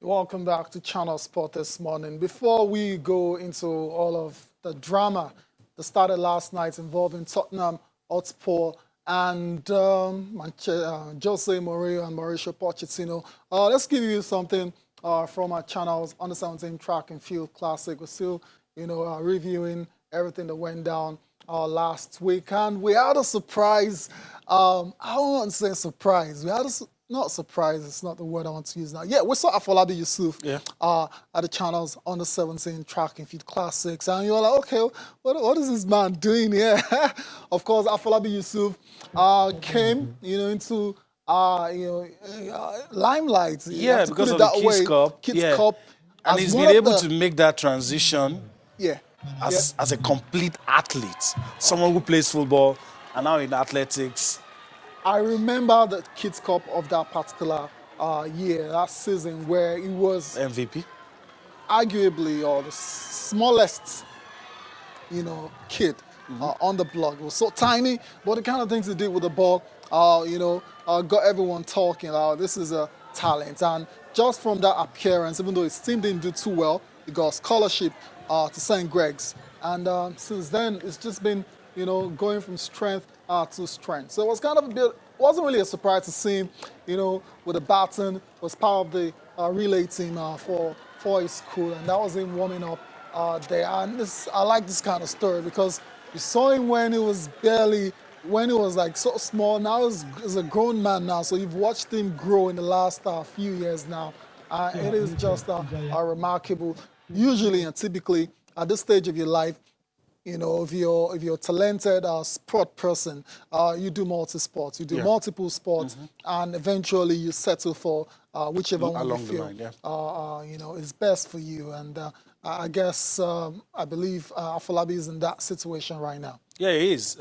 Welcome back to Channel Sport this morning. Before we go into all of the drama that started last night involving Tottenham Hotspur and Jose Mourinho and Mauricio Pochettino, let's give you something from our channel's Under 17 Track and Field Classic. We're still, reviewing everything that went down last week, and we had a surprise. I don't want to say surprise. We had not surprise, it's not the word I want to use now. Yeah, we saw Afolabi Yusuf at the channel's Under 17 Track and Field Classics, and you were like, okay, what is this man doing here? Of course, Afolabi Yusuf came, into limelight. Yeah, because of the Kids Cup. And he's been able to make that transition as a complete athlete. Someone who plays football and now in athletics. I remember the Kids Cup of that particular year, that season, where he was MVP. Arguably, or the smallest, kid on the block. It was so tiny, but the kind of things he did with the ball, got everyone talking. This is a talent. And just from that appearance, even though his team didn't do too well, he got a scholarship to St. Greg's. And since then, it's just been, going from strength to strength. So it was kind of wasn't really a surprise to see him, with a baton, was part of the relay team for his school, and that was him warming up there. And I like this kind of story because you saw him when he was like so small. Now he's a grown man now, so you've watched him grow in the last few years now. It is just a remarkable, usually and typically at this stage of your life, if you're a talented sport person, you do multi-sports, you do multiple sports, and eventually you settle for whichever one you feel is best for you. And I guess I believe Afolabi is in that situation right now. Yeah, it is.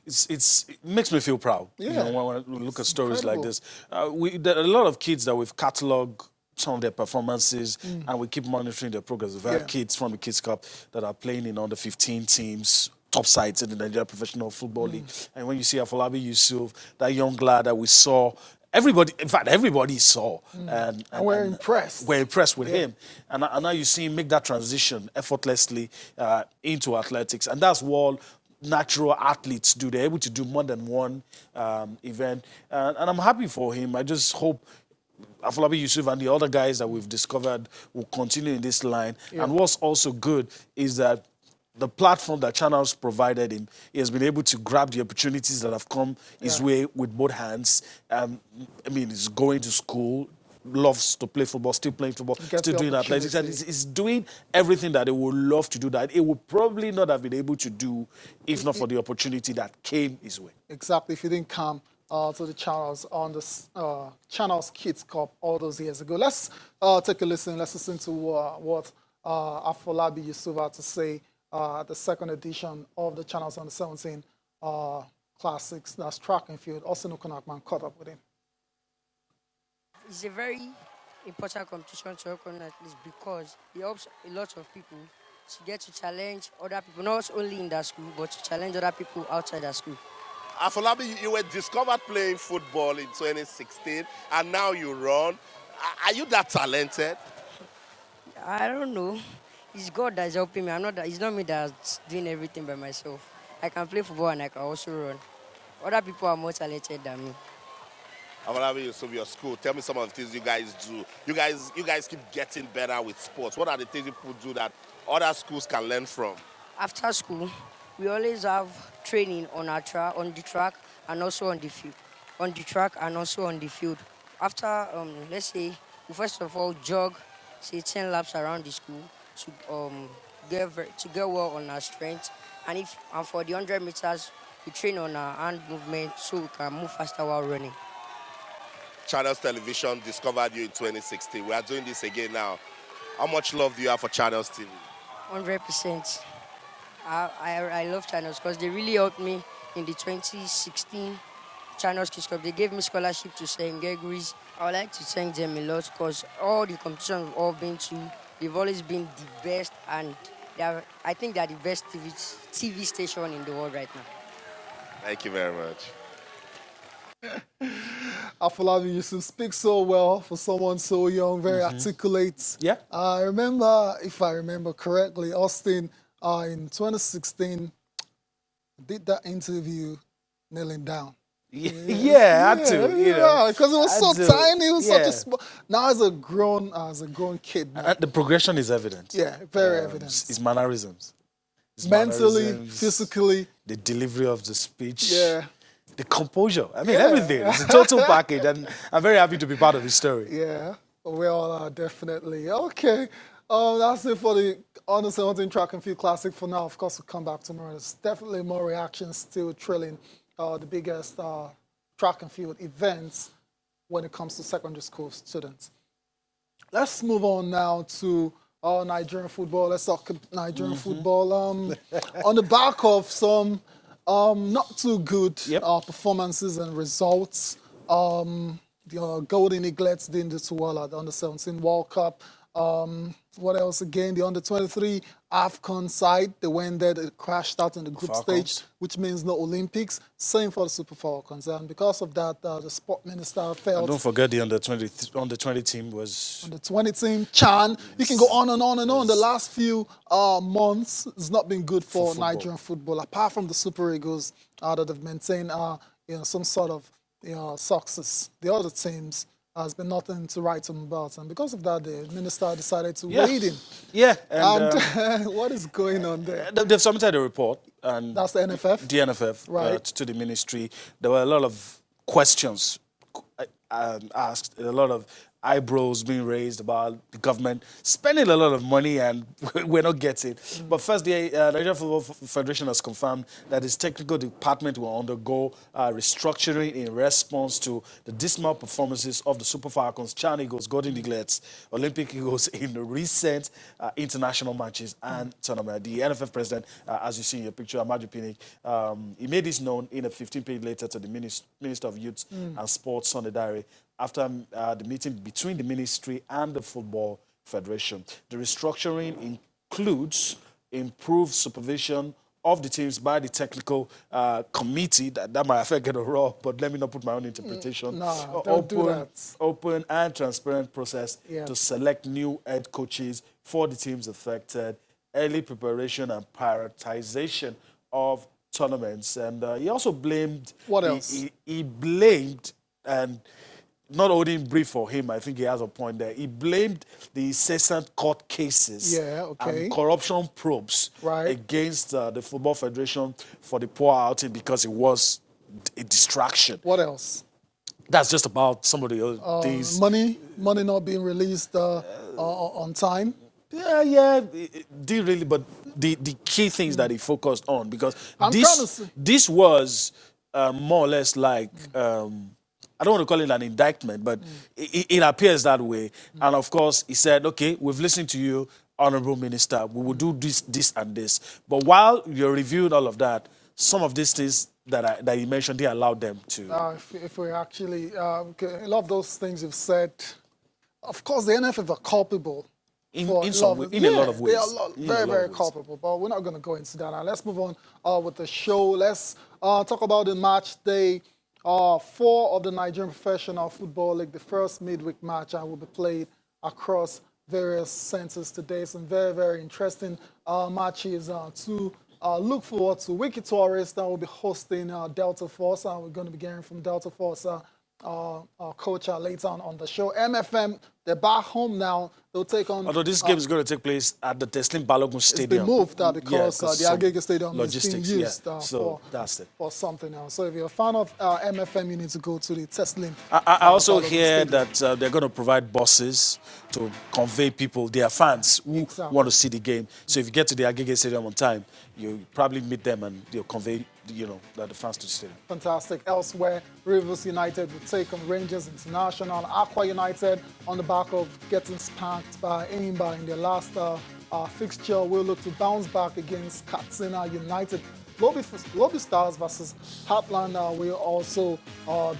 It makes me feel proud. Yeah. When I look at stories like this, there are a lot of kids that we've catalogued some of their performances, and we keep monitoring their progress. We've had kids from the Kids Cup that are playing in under 15 teams, top sides in the Nigerian Professional Football League. And when you see Afolabi Yusuf, that young lad that we saw, everybody saw. And we're impressed. We're impressed with him. And now you see him make that transition effortlessly into athletics. And that's what natural athletes do. They're able to do more than one event. And I'm happy for him. I just hope Afolabi Yusuf and the other guys that we've discovered will continue in this line. And what's also good is that the platform that Channels provided him, he has been able to grab the opportunities that have come his way with both hands. He's going to school, loves to play football, still playing football, still doing athletics. And he's doing everything that he would love to do that he would probably not have been able to do if not for the opportunity that came his way. Exactly. If he didn't come to the channels on the Channels Kids Cup all those years ago. Let's take a listen. Let's listen to what Afolabi Yusuf had to say at the second edition of the Channels Under 17 Classics. That's track and field. Also, Nukanakman caught up with him. It's a very important competition to recognize this because it helps a lot of people to get to challenge other people, not only in their school, but to challenge other people outside their school. Afolabi, you were discovered playing football in 2016, and now you run. Are you that talented? I don't know. It's God that's helping me. It's not me that's doing everything by myself. I can play football and I can also run. Other people are more talented than me. Afolabi, so your school, tell me some of the things you guys do. You guys keep getting better with sports. What are the things people do that other schools can learn from? After school, we always have training on the track and also on the field. On the track and also on the field. After, let's say, we first of all jog, say 10 laps around the school to get well on our strength. And for the 100 meters, we train on our hand movement so we can move faster while running. Channels Television discovered you in 2016. We are doing this again now. How much love do you have for Channels TV? 100%. I love Channels because they really helped me in the 2016 Channels Kids Cup. They gave me scholarship to St. Gregory's. I would like to thank them a lot because all the competitions we've all been to, they've always been the best, and I think they're the best TV station in the world right now. Thank you very much. Afolabi used to speak so well for someone so young, very articulate. Yeah. I remember, if I remember correctly, Austin in 2016 did that interview kneeling down. Yeah, I had to, you know. Yeah, because it was I so had to, tiny, it was such yeah. a small. Now as a grown kid, now, And the progression is evident. yeah, very evident. His mannerisms. His Mentally, mannerisms, physically, the delivery of the speech. yeah. The composure. I mean, Yeah. everything. It's a total package, and I'm very happy to be part of his story. Yeah, we all are definitely. Okay, that's it for the Under 17 Track and Field Classic for now. Of course, we'll come back tomorrow. There's definitely more reactions still trailing the biggest track and field events when it comes to secondary school students. Let's move on now to Nigerian football. Let's talk Nigerian football. On the back of some not too good performances and results. The Golden Eaglets didn't do too well at the Under-17 World Cup. What else again? The Under-23 AFCON side, they went there, they crashed out in the group stage, which means no Olympics. Same for the Super Falcons. And because of that, the sport minister felt... And don't forget the under-20 team was... Under-20 team, Chan. You can go on and on and on. The last few months has not been good for Nigerian football. Apart from the Super Eagles that have maintained some sort of success. The other teams has been nothing to write home about. And because of that, the minister decided to wade in. Yeah. And what is going on there? They've submitted a report. And that's the NFF? The NFF, right. To the ministry. There were a lot of questions asked, a lot of eyebrows being raised about the government spending a lot of money and we're not getting. But first, the Nigerian Football Federation has confirmed that its technical department will undergo restructuring in response to the dismal performances of the Super Falcons, Chan Eagles, Golden Eaglets, Olympic Eagles in the recent international matches and tournament. The NFF president, as you see in your picture, Amaju Pinnick, he made this known in a 15-page letter to the Minister of Youth and Sports, Sunday Diary, after the meeting between the ministry and the Football Federation. The restructuring includes improved supervision of the teams by the technical committee. That might affect it raw, but let me not put my own interpretation. No, don't do that. Open and transparent process to select new head coaches for the teams affected, early preparation and prioritization of tournaments. And he also blamed... What else? He blamed, and not holding brief for him, I think he has a point there. He blamed the incessant court cases and corruption probes against the Football Federation for the poor outing because it was a distraction. What else? That's just about some of the other things. Money not being released on time. Yeah, it did really, but the key things that he focused on, because this was more or less like... I don't want to call it an indictment, but it appears that way. And of course, he said, okay, we've listened to you, Honorable Minister. We will do this, and this. But while you're reviewing all of that, some of these things that you mentioned, they allowed them to... if we actually... a lot of those things you've said, of course, the NFF are culpable. In a lot of ways. They are very culpable, but we're not going to go into that now. Let's move on with the show. Let's talk about the match day. 4 of the Nigerian Professional Football League, the first midweek match, will be played across various centers today. Some very, very interesting matches to look forward to. Wiki Tourist will be hosting Delta Force. We're going to be hearing from Delta Force coach later on the show. MFM, they're back home now. They'll take on... Although this game is going to take place at the Teslim Balogun Stadium. It's been moved because the Agege Stadium is being used for something else. So if you're a fan of MFM, you need to go to the Teslim. I also hear that they're going to provide buses to convey people, their fans, who want to see the game. So if you get to the Agege Stadium on time, you probably meet them and they'll convey the fans to the stadium. Fantastic. Elsewhere, Rivers United will take on Rangers International. Aqua United, on the back of getting spanked by Enyimba in their last fixture, will look to bounce back against Katsina United. Lobby Stars versus Heartland will also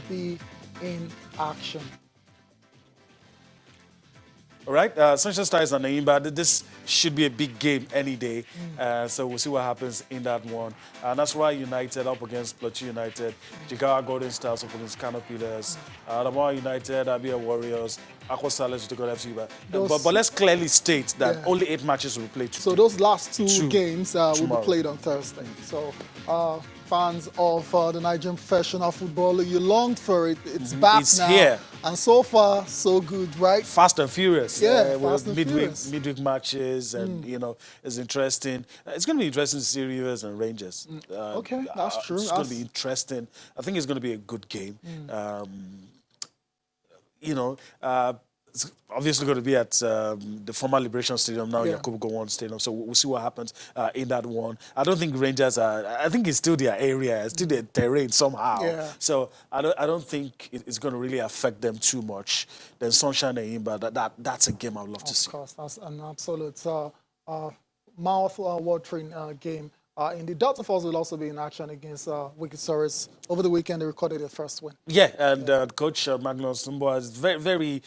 be in action. All right, Sunshine Stars and Naimba. This should be a big game any day. So we'll see what happens in that one. That's why United up against Plateau United, Jigawa Golden Stars up against Kano Pillars, Adamawa United, Abia Warriors, Aqua Salers to go FC. But let's clearly state that only 8 matches will be played today. So those last two games will be tomorrow. played on Thursday. So fans of the Nigerian professional football, you longed for it. It's back It's now. here. And so far, so good, right? Fast and furious. Yeah, with fast and furious. midweek matches, and it's interesting. It's going to be interesting to see Rivers and Rangers. Okay, that's true. It's going to be interesting. I think it's going to be a good game. It's obviously going to be at the former Liberation Stadium, now Yakubu Gowon Stadium. So we'll see what happens in that one. I don't think Rangers are. I think it's still their area, it's still their terrain somehow. Yeah. So I don't think it's going to really affect them too much. Then Sunshine and Imba, that's a game I'd love to see. Of course, that's an absolute mouth-watering game. In the Delta Force will also be in action against Wicked Sorrows. Over the weekend, they recorded their first win. Yeah, and Coach Magnus Sumbo is very, very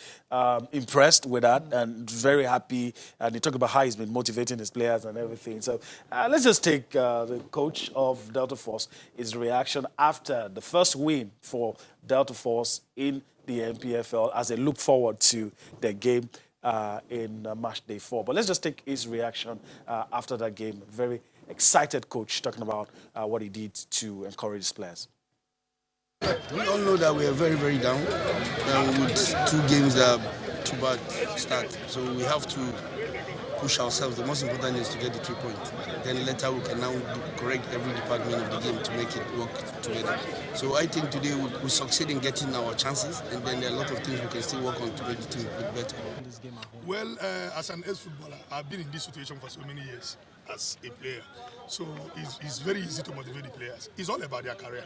impressed with that and very happy. And he talked about how he's been motivating his players and everything. So let's just take the coach of Delta Force, his reaction after the first win for Delta Force in the NPFL as they look forward to their game in match day 4. But let's just take his reaction after that game. Very excited coach talking about what he did to encourage his players. We all know that we are very, very down with 2 games that too bad start. So we have to push ourselves. The most important is to get the 3 points. Then later we can now correct every department of the game to make it work together. So I think today we succeed in getting our chances, and then there are a lot of things we can still work on to make the team look better. Well, as an ex-footballer, I've been in this situation for so many years as a player. So it's very easy to motivate the players. It's all about their career.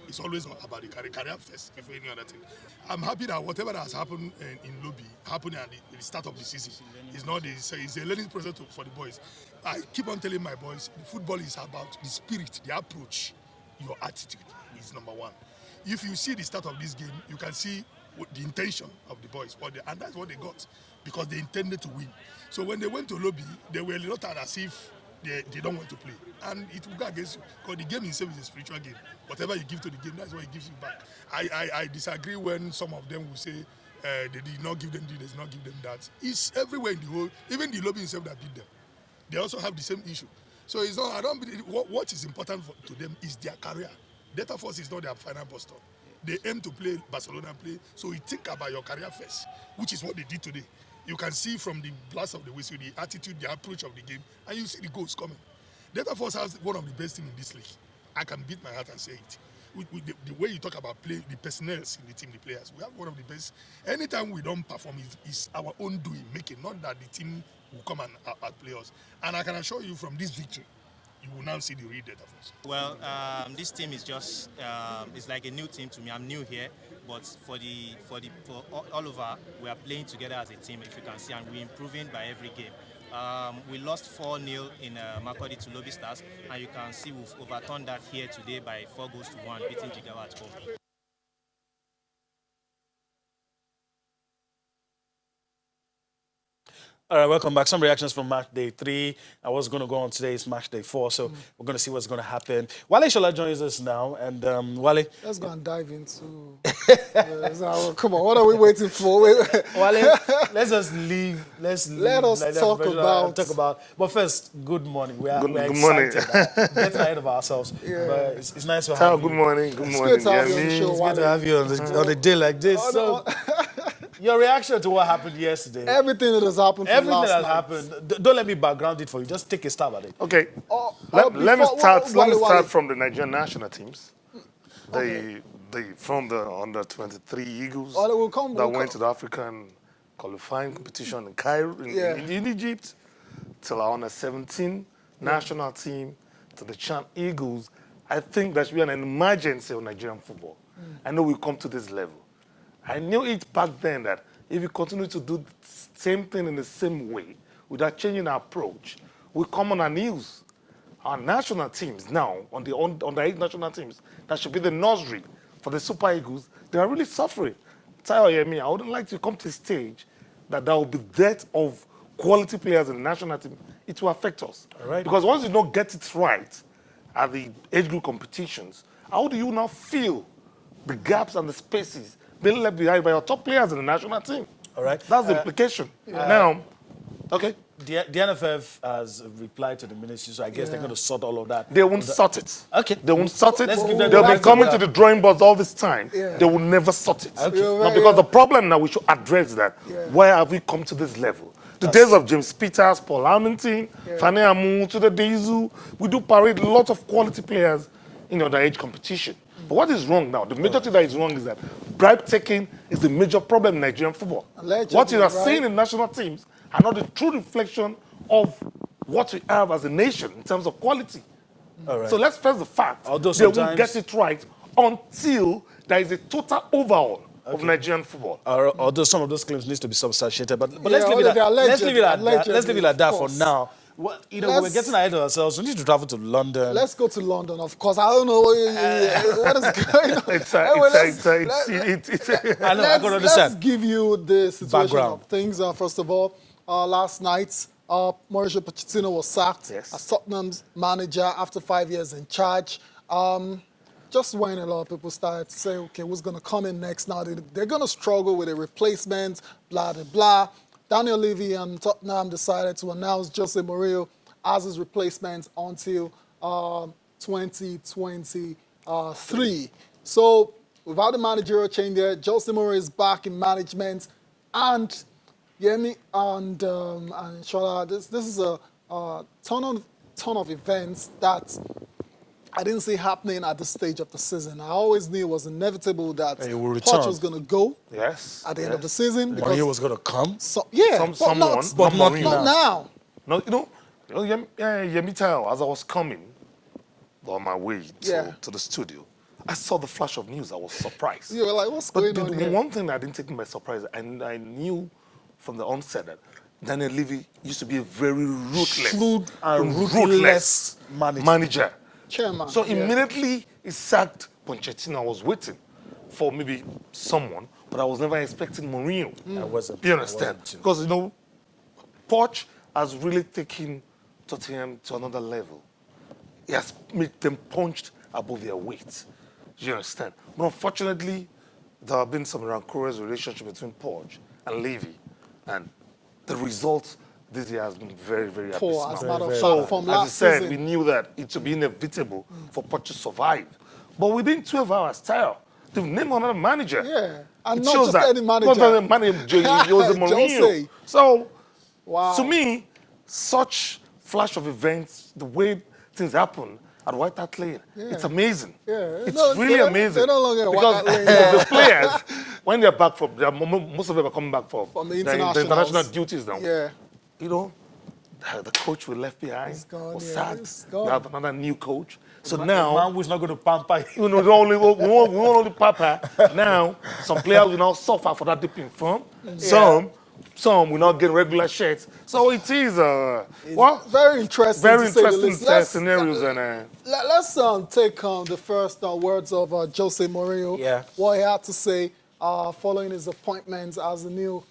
It's always about the career first before any other thing. I'm happy that whatever has happened in Lobby happened at the start of the season. It's a learning process for the boys. I keep on telling my boys, the football is about the spirit, the approach, your attitude is number 1. If you see the start of this game, you can see the intention of the boys, and that's what they got, because they intended to win. So when they went to Lobby, they were looked at as if they don't want to play, and it will go against you, because the game itself is a spiritual game. Whatever you give to the game, that's what it gives you back. I disagree when some of them will say they did not give them this, they did not give them that. It's everywhere in the world, even the Lobby itself that beat them. They also have the same issue. So it's not. I don't believe what is important to them is their career. Delta Force is not their final bus stop. They aim to play Barcelona play, so you think about your career first, which is what they did today. You can see from the blast of the whistle, the attitude, the approach of the game, and you see the goals coming. Delta Force has one of the best teams in this league. I can beat my heart and say it. With the way you talk about play, the personnel in the team, the players, we have one of the best. Anytime we don't perform, it's our own doing, making, not that the team will come and outplay us. And I can assure you from this victory, you will now see the real Delta Force. Well, this team is just it's like a new team to me. I'm new here, but for all over, we are playing together as a team, if you can see, and we're improving by every game. We lost 4-0 in Makurdi to Lobby Stars, and you can see we've overturned that here today by 4-1, beating Jigawa at home. All right, welcome back. Some reactions from match day 3. I was going to go on today. It's match day 4, so we're going to see what's going to happen. Wale Shola joins us now, and Wale. Let's go and dive into. Come on, what are we waiting for? Wale, let's just leave. Let us talk about. But first, good morning. We're Good excited. morning. Getting ahead of ourselves. Yeah. But it's nice to have Ciao, you. good morning. Good It's morning. good to have you on the Yeah, show, It's Wale. good to have you on a day like this. So, your reaction to what happened yesterday? Everything that has happened from Everything last that night. happened. Don't let me background it for you. Just take a stab at it. Okay. Let Let me start. Let me Wale. start from the Nigerian national teams. They from the under 23 Eagles Wale, we'll come- that we'll went come. to the African qualifying competition in Cairo, in Egypt, till our under 17 national team, to the Chan Eagles. I think there should be an emergency of Nigerian football. I know we come to this level. I knew it back then that if we continue to do the same thing in the same way, without changing our approach, we come on our news. Our national teams now, on the 8 national teams, that should be the nursery for the Super Eagles, they are really suffering. Tayo Yemi, I wouldn't like to come to the stage that there will be dearth of quality players in the national team, it will affect us. All right. Because once you don't get it right at the age group competitions, how do you now fill the gaps and the spaces being left behind by your top players in the national team? All right. That's the implication. Now, okay. The NFF has replied to the ministry, so I guess they're going to sort all of that. They won't sort it. Okay. They won't sort it. Let's give them They'll the be right coming to to the drawing board all this time. Yeah. They will never sort it. Okay. You're Now, right, because yeah. the problem now, we should address that. Yeah. Why have we come to this level? The days of James Peters, Paul Hamilton, Fane Amu, to the Deizu, we do parade a lot of quality players in the underage competition. But what is wrong now? The major thing that is wrong is that bribe taking is the major problem in Nigerian football. Allegedly, What you are right? seeing in national teams are not the true reflection of what we have as a nation in terms of quality. All right. So let's face the fact, Although they won't sometimes- get it right until there is a total overhaul of Nigerian football. Although some of those claims need to be substantiated, but Yeah, let's leave it at they're that. Let's leave it at that. allegedly, Let's leave it at that of for course. now. Well, we're Let's- getting ahead of ourselves. We need to travel to London. Let's go to London, of course. I don't know what is going on. I know, I can understand. Let's give you the situation Background. of things. First of all, last night, Mauricio Pochettino was sacked Yes. as Tottenham's manager after 5 years in charge. Just when a lot of people started to say, okay, who's going to come in next now? They're going to struggle with a replacement, blah, blah, blah. Daniel Levy and Tottenham decided to announce Jose Mourinho as his replacement until 2023. So without the managerial change there, Jose Mourinho is back in management. And Yemi and Shola, this is a ton of events that I didn't see happening at this stage of the season. I always knew it was inevitable that He will return. Poch was going to go Yes. at the end of the season. because Mourinho was going to come. Someone, but not not now. No, Yemi Tao, as I was coming on my way to the studio, I saw the flash of news. I was surprised. You were like, what's But going the on here? one thing that didn't take me by surprise, and I knew from the onset that Daniel Levy used to be a very ruthless, Shrewd and ruthless manager. Chairman. So yeah. immediately he sacked Pochettino. I was waiting for maybe someone, but I was never expecting Mourinho. I wasn't. You I understand? wasn't too. Because, Poch has really taken Tottenham to another level. He has made them punched above their weight. You understand? But unfortunately, there have been some rancorous relationship between Poch and Levy. And the result this year has been very, very Poor, abysmal. as a matter of So, fact, from as last I said, season. we knew that it would be inevitable for Poch to survive. But within 12 hours, they've named another manager. Yeah. And It not shows just that. any manager. Not just any manager, Jose Mourinho. Jose. So, Wow. to me, such flash of events, the way things happen at White Hart Lane, it's amazing. Yeah. It's No, really they're- amazing. they're no longer at White because Hart Lane the players, when they're back from, most of them are coming back from the their internationals. international duties now. Yeah. The coach we left behind He's gone, was yeah, sad. he's gone. We have another new coach. So The now, man who's not going to pamper you. we won't only Papa. Now, some players will now suffer for that dip in form. Some will not get regular shirts. So it is, Very interesting. very to say the interesting least. Let's- scenarios. And Let's take the first words of Jose Mourinho. Yeah. What he had to say following his appointment as the new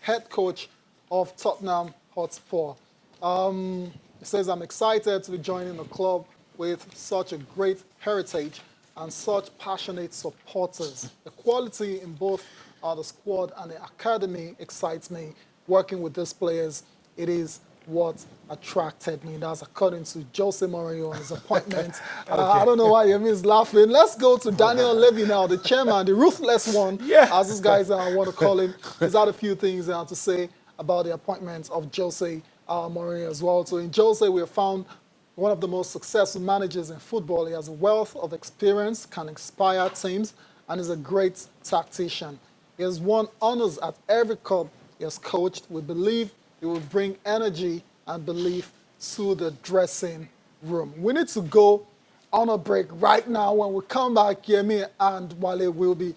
head coach of Tottenham Hotspur. He says, I'm excited to be joining the club with such a great heritage and such passionate supporters. The quality in both the squad and the academy excites me. Working with these players, it is what attracted me. That's according to Jose Mourinho and his appointment. I don't know why Yemi is laughing. Let's go to Daniel Levy now, the chairman, the ruthless one, as these guys want to call him. He's had a few things to say about the appointment of Jose Mourinho as well. So in Jose, we have found one of the most successful managers in football. He has a wealth of experience, can inspire teams, and is a great tactician. He has won honors at every club he has coached. We believe he will bring energy and belief to the dressing room. We need to go on a break right now. When we come back, Yemi and Wale will be,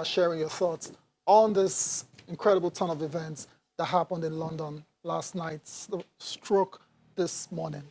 sharing your thoughts on this incredible ton of events that happened in London last night, stroke this morning.